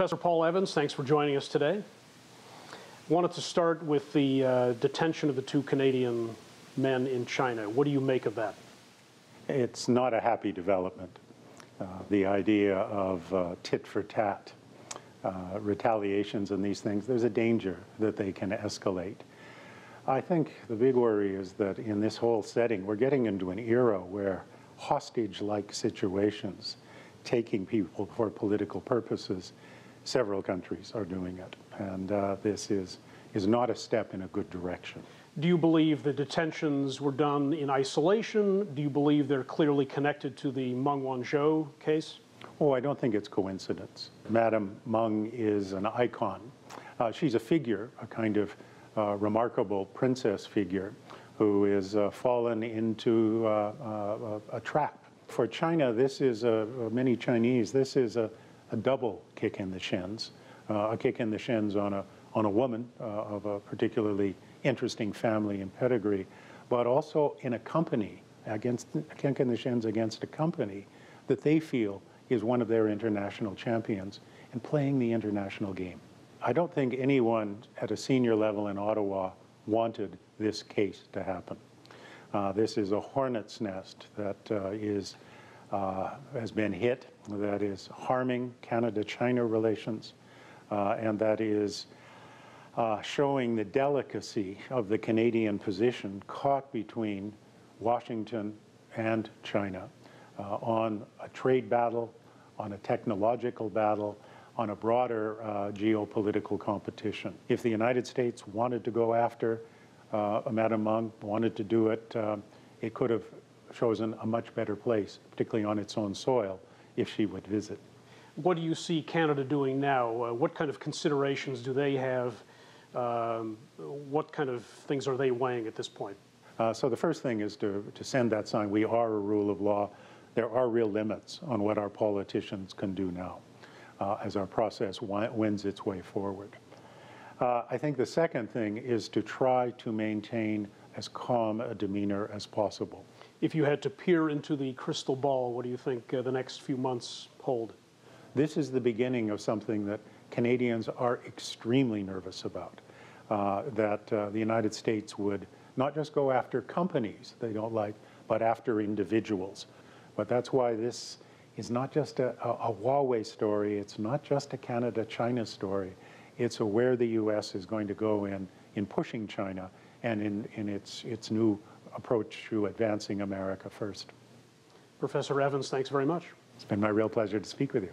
Professor Paul Evans, thanks for joining us today. Wanted to start with the detention of the two Canadian men in China. What do you make of that? It's not a happy development. The idea of tit for tat, retaliations and these things, there's a danger that they can escalate. I think the big worry is that in this whole setting, we're getting into an era where hostage-like situations, taking people for political purposes, several countries are doing it. And this is not a step in a good direction. Do you believe the detentions were done in isolation? Do you believe they're clearly connected to the Meng Wanzhou case? Oh, I don't think it's coincidence. Madame Meng is an icon. She's a figure, a kind of remarkable princess figure who is fallen into a trap. For China, this is many Chinese, this is a double kick in the shins, a kick in the shins on a woman of a particularly interesting family and pedigree, but also in a company, a kick in the shins against a company that they feel is one of their international champions and playing the international game. I don't think anyone at a senior level in Ottawa wanted this case to happen. This is a hornet's nest that has been hit, that is harming Canada-China relations, and that is showing the delicacy of the Canadian position caught between Washington and China on a trade battle, on a technological battle, on a broader geopolitical competition. If the United States wanted to go after Madame Meng, wanted to do it, it could have chosen a much better place, particularly on its own soil, if she would visit. What do you see Canada doing now? What kind of considerations do they have? What kind of things are they weighing at this point? So the first thing is to send that sign, we are a rule of law. There are real limits on what our politicians can do now as our process wins its way forward. I think the second thing is to try to maintain as calm a demeanor as possible. If you had to peer into the crystal ball, what do you think the next few months hold? This is the beginning of something that Canadians are extremely nervous about, that the United States would not just go after companies they don't like, but after individuals. But that's why this is not just a Huawei story, it's not just a Canada-China story, it's where the U.S. is going to go in pushing China and in its new approach to advancing America first. Professor Evans, thanks very much. It's been my real pleasure to speak with you.